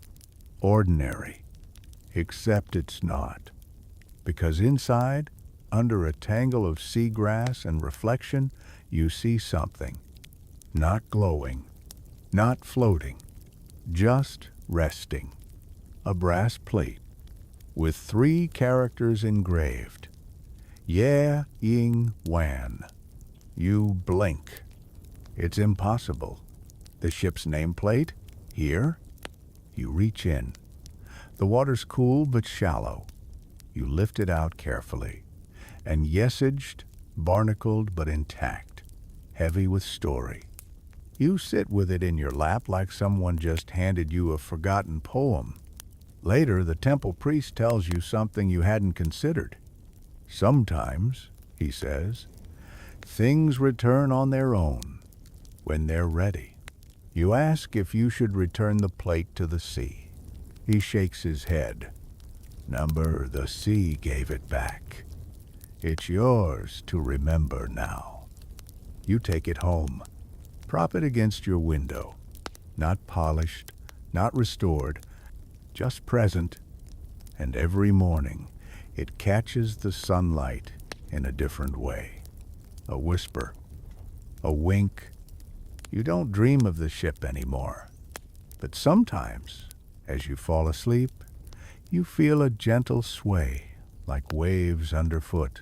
ordinary, except it's not. Because inside, under a tangle of seagrass and reflection, you see something. Not glowing, not floating, just resting. A brass plate with 3 characters engraved. Ye Ying Wan. You blink. It's impossible. The ship's nameplate? Here? You reach in. The water's cool but shallow. You lift it out carefully. And yesaged, barnacled but intact, heavy with story. You sit with it in your lap like someone just handed you a forgotten poem. Later, the temple priest tells you something you hadn't considered. Sometimes, he says, things return on their own when they're ready. You ask if you should return the plate to the sea. He shakes his head. Number, the sea gave it back. It's yours to remember now. You take it home. Prop it against your window. Not polished, not restored, just present. And every morning, it catches the sunlight in a different way. A whisper, a wink. You don't dream of the ship anymore. But sometimes, as you fall asleep, you feel a gentle sway, like waves underfoot,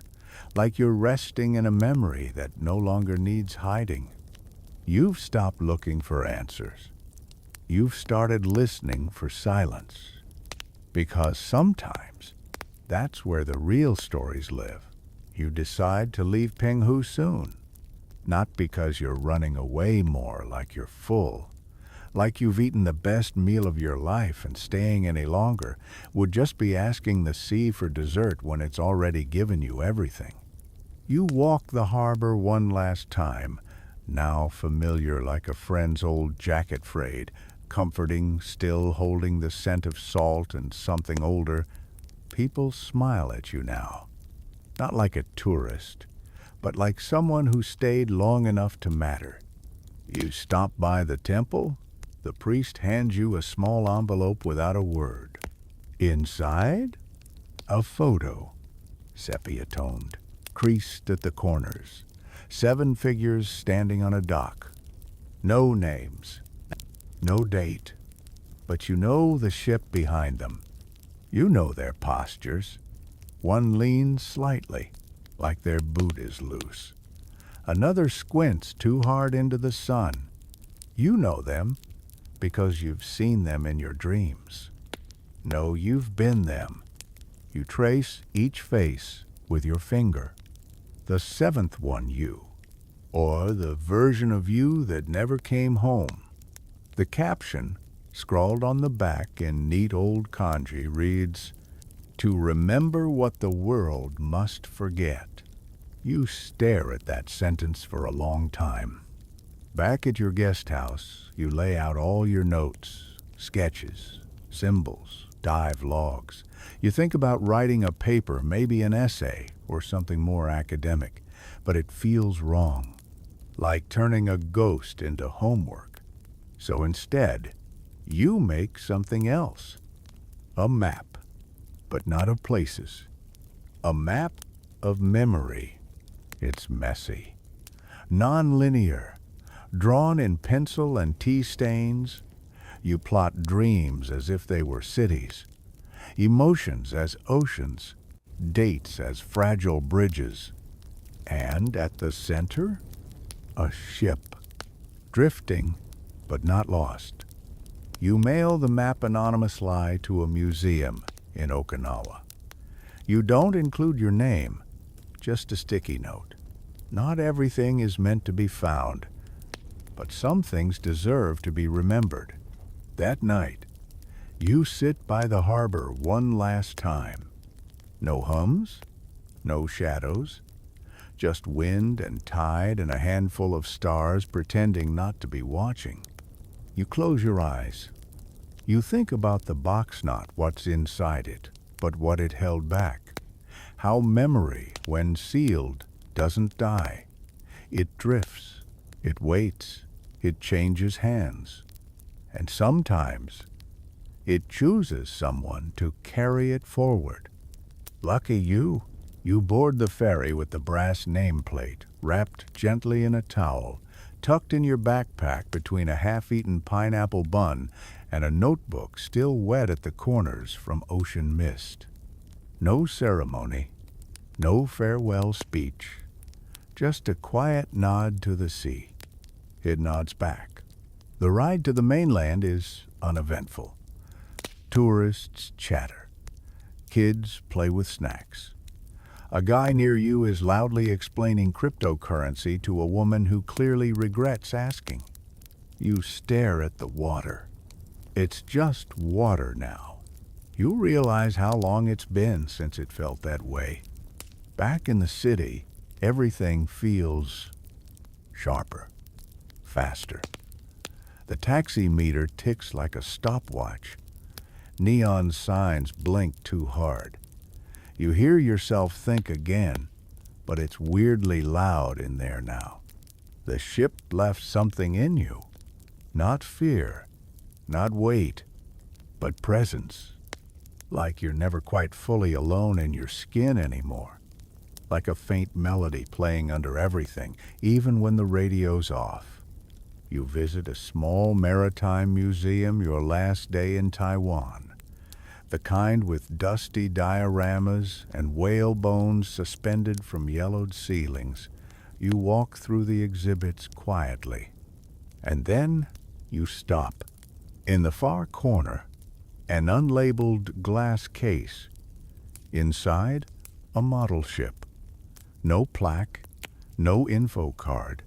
like you're resting in a memory that no longer needs hiding. You've stopped looking for answers. You've started listening for silence. Because sometimes, that's where the real stories live. You decide to leave Penghu soon. Not because you're running away more like you're full, like you've eaten the best meal of your life and staying any longer would just be asking the sea for dessert when it's already given you everything. You walk the harbor one last time, now familiar like a friend's old jacket frayed, comforting, still holding the scent of salt and something older. People smile at you now, not like a tourist, but like someone who stayed long enough to matter. You stop by the temple, the priest hands you a small envelope without a word. Inside, a photo, sepia-toned, creased at the corners. 7 figures standing on a dock. No names, no date, but you know the ship behind them. You know their postures. One leans slightly, like their boot is loose. Another squints too hard into the sun. You know them because you've seen them in your dreams. No, you've been them. You trace each face with your finger. The 7th one you, or the version of you that never came home. The caption, scrawled on the back in neat old kanji, reads, "To remember what the world must forget." You stare at that sentence for a long time. Back at your guest house, you lay out all your notes, sketches, symbols, dive logs. You think about writing a paper, maybe an essay or something more academic, but it feels wrong, like turning a ghost into homework. So instead, you make something else. A map, but not of places. A map of memory. It's messy, non-linear, drawn in pencil and tea stains. You plot dreams as if they were cities, emotions as oceans, dates as fragile bridges. And at the center, a ship, drifting but not lost. You mail the map anonymous lie to a museum in Okinawa. You don't include your name, just a sticky note. Not everything is meant to be found, but some things deserve to be remembered. That night, you sit by the harbor one last time. No hums, no shadows, just wind and tide and a handful of stars pretending not to be watching. You close your eyes. You think about the box, not what's inside it, but what it held back. How memory, when sealed, doesn't die. It drifts, it waits, it changes hands. And sometimes it chooses someone to carry it forward. Lucky you. You board the ferry with the brass nameplate, wrapped gently in a towel, tucked in your backpack between a half-eaten pineapple bun and a notebook still wet at the corners from ocean mist. No ceremony, no farewell speech, just a quiet nod to the sea. It nods back. The ride to the mainland is uneventful. Tourists chatter. Kids play with snacks. A guy near you is loudly explaining cryptocurrency to a woman who clearly regrets asking. You stare at the water. It's just water now. You realize how long it's been since it felt that way. Back in the city, everything feels sharper, faster. The taxi meter ticks like a stopwatch. Neon signs blink too hard. You hear yourself think again, but it's weirdly loud in there now. The ship left something in you. Not fear, not weight, but presence. Like you're never quite fully alone in your skin anymore. Like a faint melody playing under everything, even when the radio's off. You visit a small maritime museum your last day in Taiwan. The kind with dusty dioramas and whale bones suspended from yellowed ceilings. You walk through the exhibits quietly. And then you stop. In the far corner, an unlabeled glass case. Inside, a model ship. No plaque, no info card.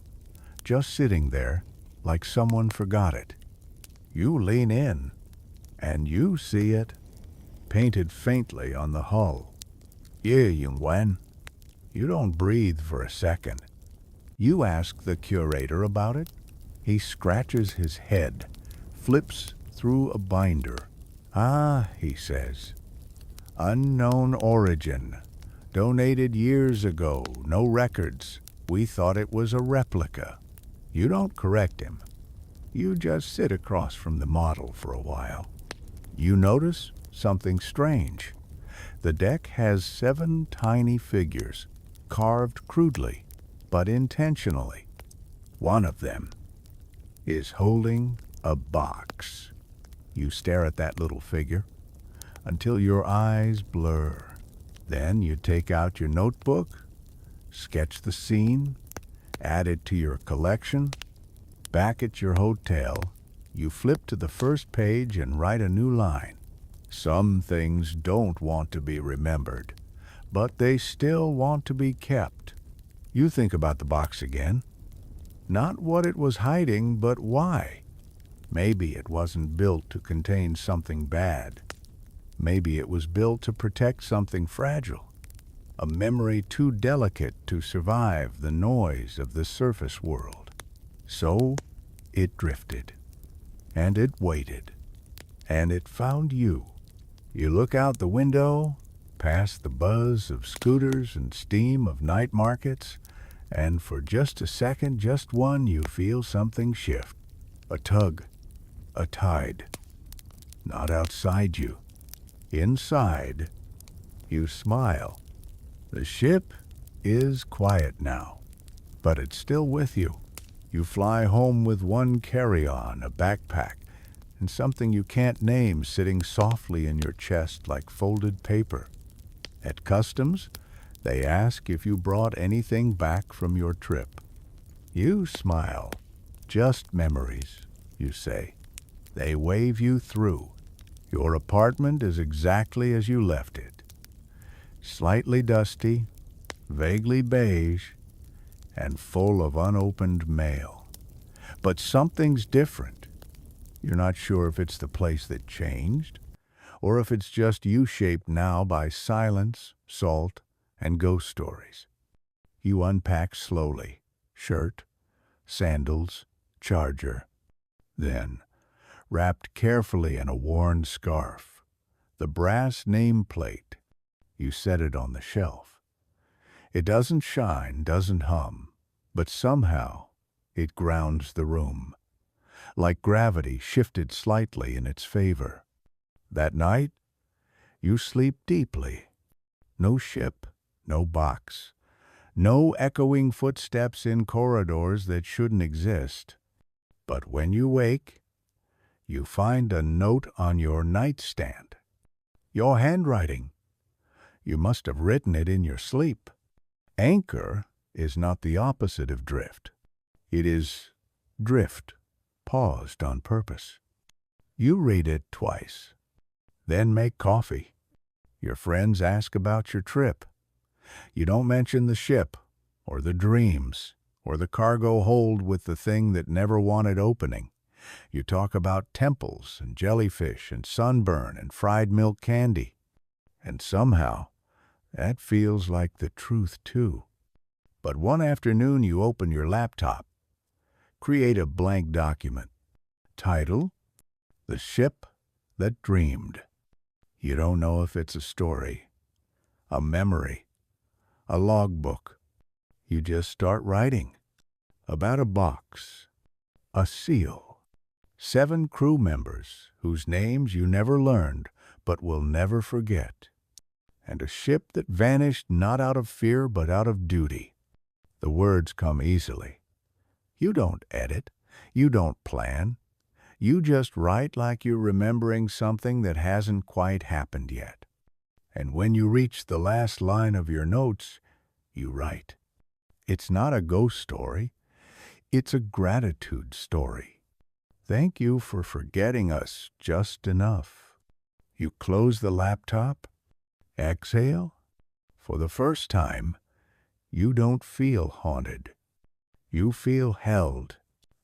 Just sitting there like someone forgot it. You lean in, and you see it. Painted faintly on the hull. Yeah, Yingwen. You don't breathe for a second. You ask the curator about it. He scratches his head, flips through a binder. Ah, he says. Unknown origin. Donated years ago. No records. We thought it was a replica. You don't correct him. You just sit across from the model for a while. You notice something strange. The deck has 7 tiny figures, carved crudely, but intentionally. One of them is holding a box. You stare at that little figure until your eyes blur. Then you take out your notebook, sketch the scene, add it to your collection. Back at your hotel, you flip to the first page and write a new line. Some things don't want to be remembered, but they still want to be kept. You think about the box again. Not what it was hiding, but why. Maybe it wasn't built to contain something bad. Maybe it was built to protect something fragile. A memory too delicate to survive the noise of the surface world. So it drifted. And it waited. And it found you. You look out the window, past the buzz of scooters and steam of night markets, and for just a second, just one, you feel something shift. A tug, a tide. Not outside you. Inside, you smile. The ship is quiet now, but it's still with you. You fly home with one carry-on, a backpack, and something you can't name sitting softly in your chest like folded paper. At customs, they ask if you brought anything back from your trip. You smile. Just memories, you say. They wave you through. Your apartment is exactly as you left it. slightly dusty, vaguely beige, and full of unopened mail. But something's different. You're not sure if it's the place that changed, or if it's just U-shaped now by silence, salt, and ghost stories. You unpack slowly, shirt, sandals, charger. Then, wrapped carefully in a worn scarf, the brass nameplate, you set it on the shelf. It doesn't shine, doesn't hum, but somehow it grounds the room, like gravity shifted slightly in its favor. That night, you sleep deeply. No ship, no box, no echoing footsteps in corridors that shouldn't exist. But when you wake, you find a note on your nightstand. Your handwriting. You must have written it in your sleep. Anchor is not the opposite of drift. It is drift, paused on purpose. You read it twice, then make coffee. Your friends ask about your trip. You don't mention the ship, or the dreams, or the cargo hold with the thing that never wanted opening. You talk about temples and jellyfish and sunburn and fried milk candy. And somehow, that feels like the truth too. But one afternoon you open your laptop, create a blank document. Title: The Ship That Dreamed. You don't know if it's a story, a memory, a logbook. You just start writing about a box, a seal, 7 crew members whose names you never learned but will never forget, and a ship that vanished not out of fear but out of duty. The words come easily. You don't edit. You don't plan. You just write like you're remembering something that hasn't quite happened yet. And when you reach the last line of your notes, you write. It's not a ghost story. It's a gratitude story. Thank you for forgetting us just enough. You close the laptop, exhale. For the first time, you don't feel haunted. You feel held.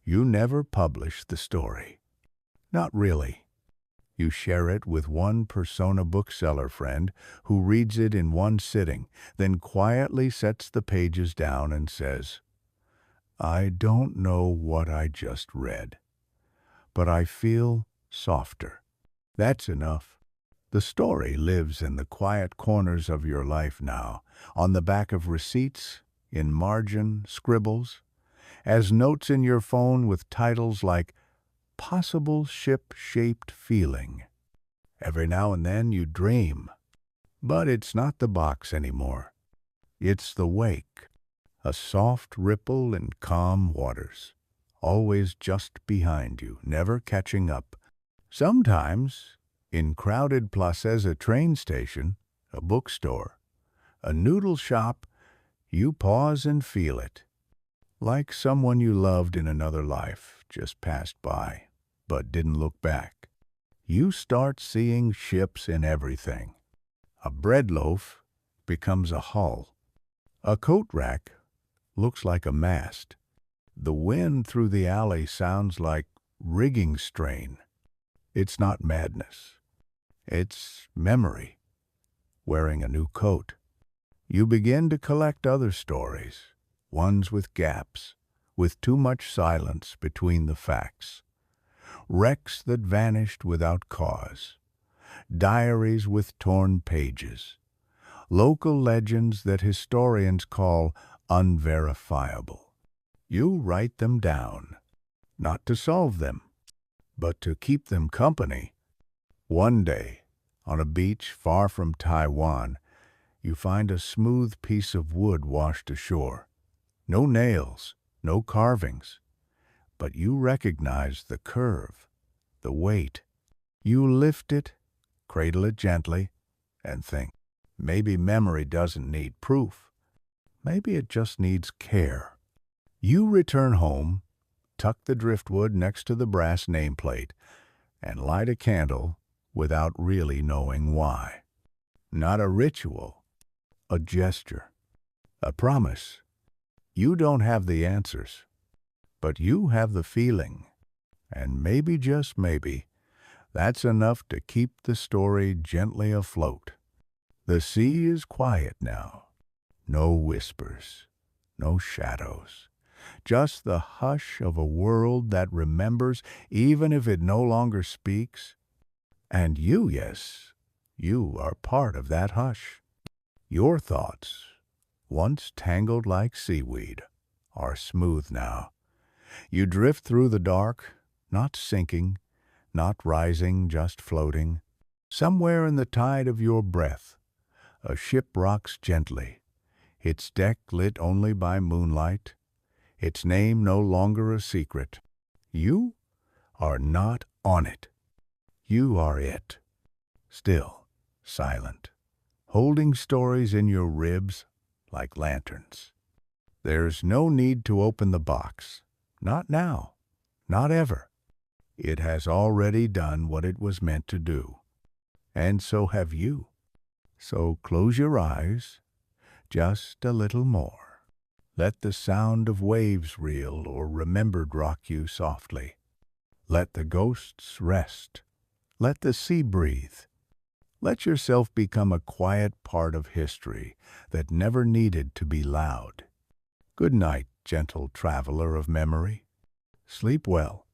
You never publish the story. Not really. You share it with one persona bookseller friend who reads it in one sitting, then quietly sets the pages down and says, "I don't know what I just read, but I feel softer." That's enough. The story lives in the quiet corners of your life now, on the back of receipts, in margin scribbles, as notes in your phone with titles like Possible Ship-Shaped Feeling. Every now and then you dream, but it's not the box anymore. It's the wake, a soft ripple in calm waters, always just behind you, never catching up. Sometimes, in crowded Plaza train station, a bookstore, a noodle shop, you pause and feel it, like someone you loved in another life just passed by, but didn't look back. You start seeing ships in everything. A bread loaf becomes a hull. A coat rack looks like a mast. The wind through the alley sounds like rigging strain. It's not madness. It's memory, wearing a new coat. You begin to collect other stories, ones with gaps, with too much silence between the facts. Wrecks that vanished without cause. Diaries with torn pages. Local legends that historians call unverifiable. You write them down, not to solve them, but to keep them company. One day, on a beach far from Taiwan, you find a smooth piece of wood washed ashore. No nails, no carvings, but you recognize the curve, the weight. You lift it, cradle it gently, and think, maybe memory doesn't need proof. Maybe it just needs care. You return home, tuck the driftwood next to the brass nameplate, and light a candle without really knowing why. Not a ritual, a gesture, a promise. You don't have the answers, but you have the feeling. And maybe, just maybe, that's enough to keep the story gently afloat. The sea is quiet now. No whispers, no shadows. Just the hush of a world that remembers even if it no longer speaks. And you, yes, you are part of that hush. Your thoughts, once tangled like seaweed, are smooth now. You drift through the dark, not sinking, not rising, just floating. Somewhere in the tide of your breath, a ship rocks gently, its deck lit only by moonlight, its name no longer a secret. You are not on it. You are it. Still, silent, holding stories in your ribs like lanterns. There's no need to open the box. Not now. Not ever. It has already done what it was meant to do. And so have you. So close your eyes, just a little more. Let the sound of waves reel or remembered rock you softly. Let the ghosts rest. Let the sea breathe. Let yourself become a quiet part of history that never needed to be loud. Good night, gentle traveler of memory. Sleep well.